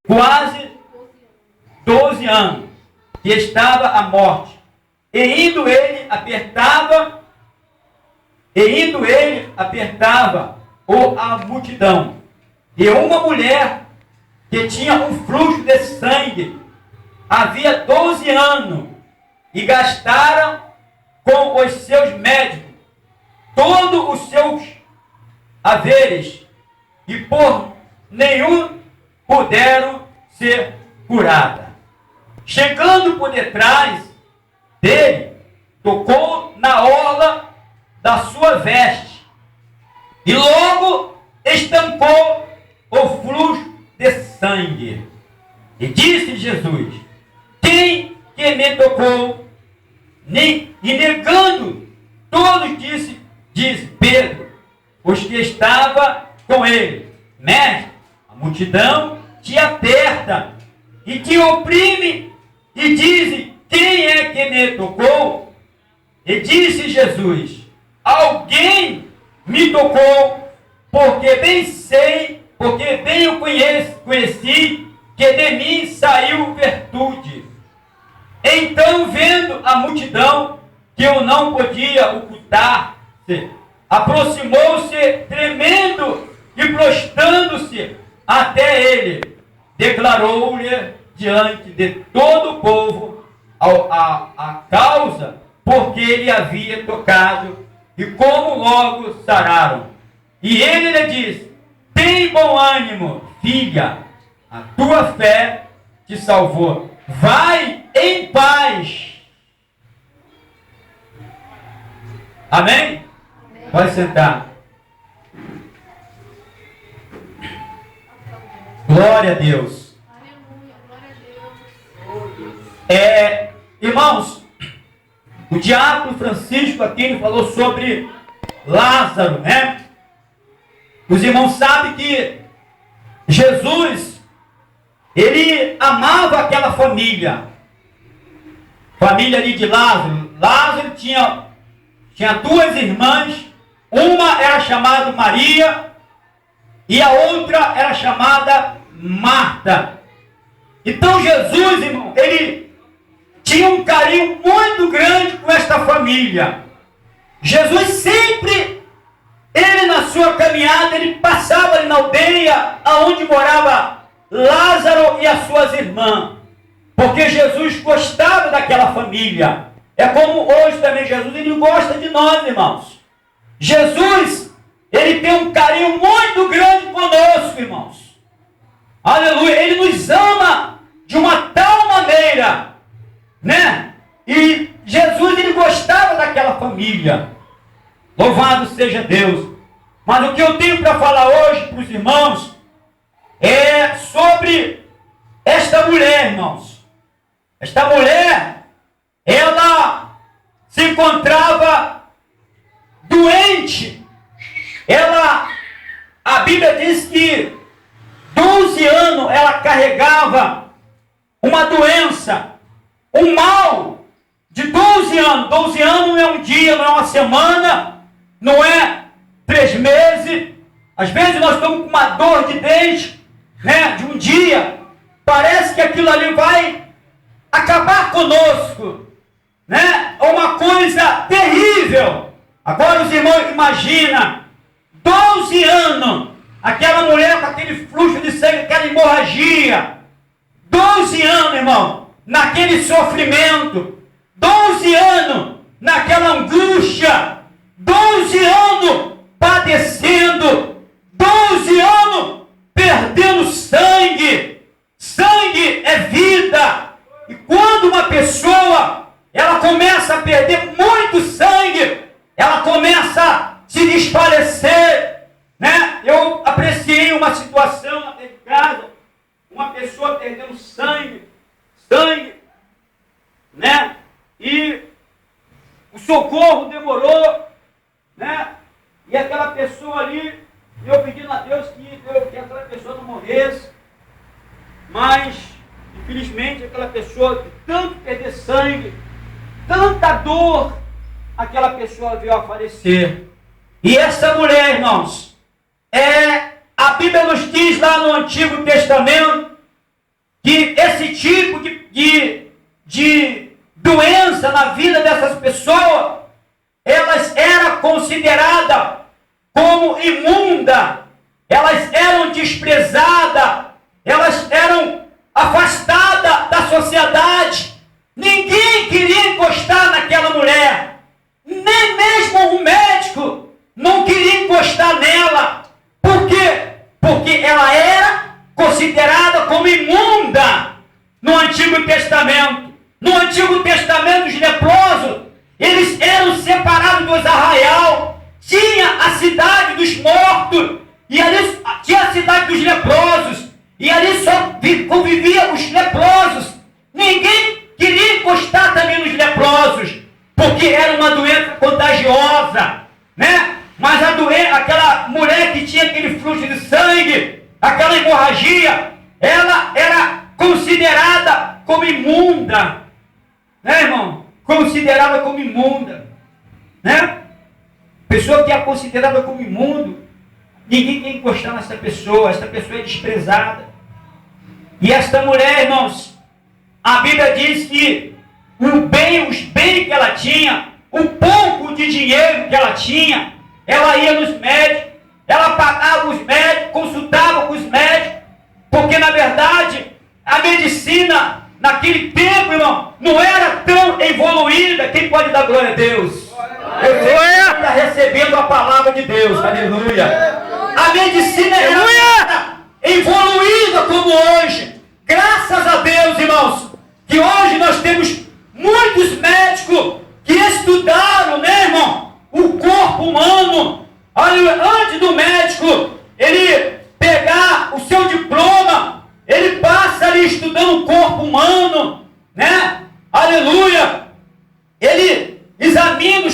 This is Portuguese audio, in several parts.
quase 12 anos, que estava à morte. E indo ele apertava a multidão. E uma mulher que tinha um fluxo de sangue havia 12 anos e gastaram com os seus médicos todos os seus haveres e por nenhum puderam ser curada. Chegando por detrás dele, tocou na orla da sua veste e logo estancou o fluxo de sangue. E disse Jesus: quem que me tocou? E negando todos, disse Pedro, os que estavam com ele: mestre, a multidão te aperta e te oprime, e dizem: quem é que me tocou? E disse Jesus: alguém me tocou, porque bem eu conheci que de mim saiu virtude. Então, vendo a multidão, que eu não podia ocultar-se, aproximou-se tremendo e prostrando-se até ele. Declarou-lhe diante de todo o povo a causa porque ele havia tocado e como logo sararam. E ele lhe disse: tem bom ânimo, filha, a tua fé te salvou. Vai em paz. Amém? Pode sentar. Glória a Deus. Irmãos, o diácono Francisco aqui falou sobre Lázaro, né? Os irmãos sabem que Jesus, ele amava aquela família ali de Lázaro. Lázaro tinha duas irmãs, uma era chamada Maria e a outra era chamada Marta. Então Jesus, irmão, ele tinha um carinho muito grande com esta família. Jesus sempre, ele na sua caminhada, ele passava ali na aldeia aonde morava Lázaro e as suas irmãs, porque Jesus gostava daquela família. É como hoje também Jesus, ele gosta de nós, irmãos. Jesus, ele tem um carinho muito grande conosco, irmãos. Aleluia, ele nos ama de uma tal maneira, né? E Jesus, ele gostava daquela família. Louvado seja Deus. Mas o que eu tenho para falar hoje para os irmãos é sobre esta mulher, irmãos. Esta mulher, ela se encontrava doente. A Bíblia diz que 12 anos ela carregava uma doença, um mal de 12 anos. 12 anos não é um dia, não é uma semana, não é 3 meses. Às vezes nós estamos com uma dor de dente, né, de um dia. Parece que aquilo ali vai acabar conosco, né? É uma coisa terrível. Agora os irmãos imaginam 12 anos, aquela mulher com aquele fluxo de sangue, aquela hemorragia. 12 anos, irmão, naquele sofrimento. 12 anos naquela angústia. 12 anos padecendo. 12 anos perdendo sangue. Sangue é vida. E quando uma pessoa ela começa a perder muito sangue, ela começa a se desfalecer, né? Eu apreciei uma situação até de casa, uma pessoa perdendo sangue, né? E o socorro demorou, né? E aquela pessoa ali, eu pedindo a Deus que aquela pessoa não morresse, mas infelizmente aquela pessoa, de tanto perder sangue, tanta dor, aquela pessoa veio a falecer. E essa mulher, irmãos, a Bíblia nos diz lá no Antigo Testamento tipo de doença na vida dessas pessoas, elas eram consideradas como imunda, elas eram desprezadas, elas eram afastadas da sociedade. Ninguém queria encostar naquela mulher, nem mesmo o médico não queria encostar nela. Por quê? Porque ela era considerada como imunda no Antigo Testamento. No Antigo Testamento, os leprosos, eles eram separados dos arraial. Tinha a cidade dos mortos, e ali tinha a cidade dos leprosos, e ali só conviviam os leprosos. Ninguém queria encostar também nos leprosos, porque era uma doença contagiosa, né? Mas aquela mulher que tinha aquele fluxo de sangue, aquela hemorragia, ela era considerada como imunda, né, irmão? Considerada como imunda, né? Pessoa que é considerada como imundo, ninguém quer encostar nessa pessoa é desprezada. E esta mulher, irmãos, a Bíblia diz que os bens que ela tinha, o pouco de dinheiro que ela tinha, ela ia nos médicos, ela pagava os médicos, consultava com os médicos, porque na verdade a medicina naquele tempo, irmão, não era tão evoluída. Quem pode dar glória a Deus? Eu está recebendo a palavra de Deus, aleluia. A medicina era evoluída como hoje. Graças a Deus, irmãos, que hoje nós temos muitos médicos que estudaram, né, irmão, o corpo humano. Antes do médico ele pegar o seu diploma, ele passa ali estudando o corpo humano, né? Aleluia! Ele examina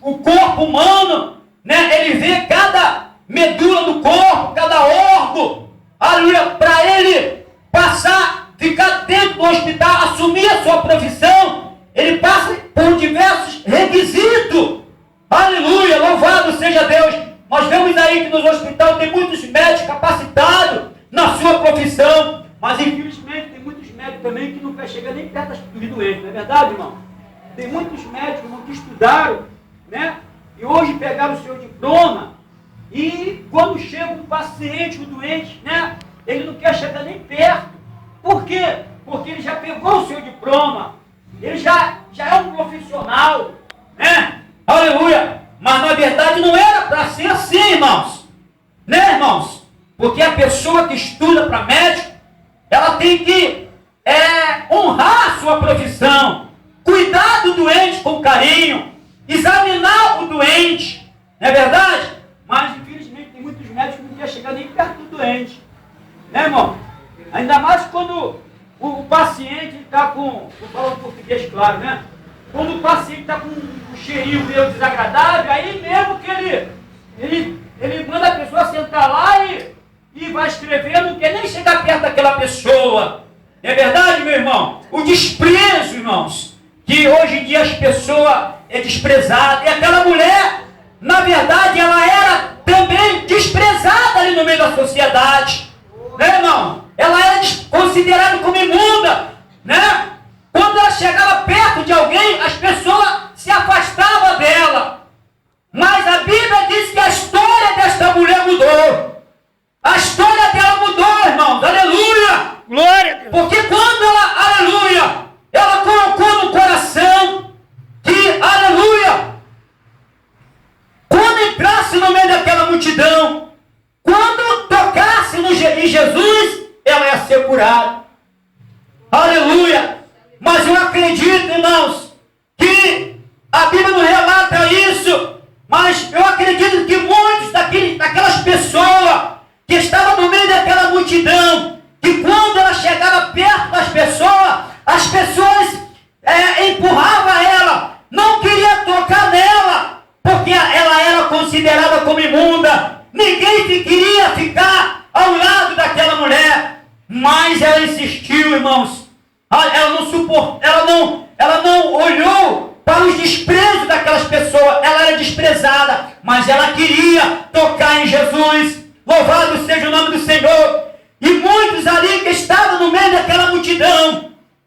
o corpo humano, né? Ele vê cada medula do corpo, cada órgão, aleluia, para ele passar, ficar dentro do hospital, assumir a sua profissão, ele passa por diversos requisitos. Aleluia, louvado seja Deus. Nós vemos aí que nos hospitais tem muitos médicos capacitados na sua profissão, mas infelizmente tem muitos médicos também que não querem chegar nem perto dos doentes, não é verdade, irmão? Tem muitos médicos, irmão, que estudaram, né? E hoje pegaram o seu diploma, e quando chega um paciente, um doente, né? Ele não quer chegar nem perto. Por quê? Porque ele já pegou o seu diploma, ele já é um profissional, né? Aleluia! Mas na verdade não era para ser assim, irmãos. Né, irmãos? Porque a pessoa que estuda para médico, ela tem que honrar a sua profissão, cuidar do doente com carinho, examinar o doente, não é verdade? Mas infelizmente tem muitos médicos que não querem chegar nem perto do doente, né, irmão? Ainda mais quando o paciente está com, vou falar um português claro, né? Quando o paciente está com um cheirinho meio desagradável, aí mesmo que ele manda a pessoa sentar lá e vai escrever, não quer nem chegar perto daquela pessoa. Não é verdade, meu irmão? O desprezo, irmãos, que hoje em dia as pessoas é desprezada. E aquela mulher, na verdade, ela era também desprezada ali no meio da sociedade. Né, irmão? Ela era considerada como imunda, né? Quando ela chegava perto de alguém, as pessoas se afastavam dela. Mas a Bíblia diz que a história desta mulher mudou. A história dela mudou, irmãos. Aleluia! Glória a Deus. Porque quando ela, aleluia, ela colocou no coração que, aleluia, quando entrasse no meio daquela multidão, quando tocasse em Jesus, ela ia ser curada. Aleluia! Mas eu acredito, irmãos, que a Bíblia não relata isso, mas eu acredito que muitos daquelas pessoas que estavam no meio daquela multidão, que quando ela chegava perto das pessoas, as pessoas empurravam ela, não queria tocar nela, porque ela era considerada como imunda. Ninguém queria ficar ao lado daquela mulher, mas ela insistiu, irmãos. Ela não suportou, ela não olhou para os desprezos daquelas pessoas. Ela era desprezada, mas ela queria tocar em Jesus. Louvado seja o nome do Senhor. E muitos ali que estavam no meio daquela multidão,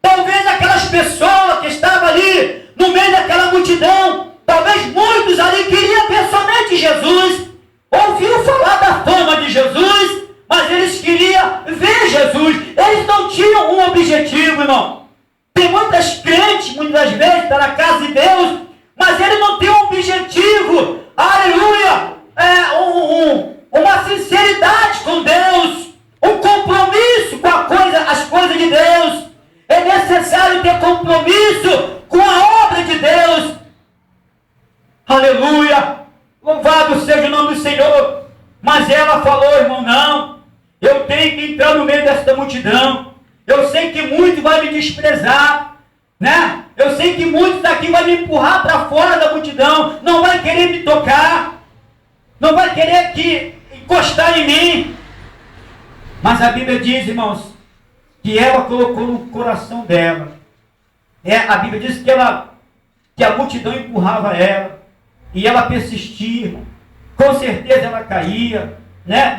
Talvez aquelas pessoas que estavam ali no meio daquela multidão, talvez muitos ali queriam ver somente Jesus, ouviram falar da fama de Jesus, mas eles queriam ver Jesus. Eles não tinham um objetivo, irmão. Tem muitas crentes, muitas vezes, está na casa de Deus, mas ele não tem um objetivo, aleluia, uma sinceridade com Deus, um compromisso com as coisas de Deus. É necessário ter compromisso com a obra de Deus. Aleluia, louvado seja o nome do Senhor. Mas ela falou, irmão, não, eu tenho que entrar no meio dessa multidão. Eu sei que muito vai me desprezar, né? Eu sei que muitos daqui vai me empurrar para fora da multidão, não vai querer me tocar, não vai querer encostar em mim. Mas a Bíblia diz, irmãos, que ela colocou no coração dela. A Bíblia diz que a multidão empurrava ela, e ela persistia, irmão. Com certeza ela caía, né?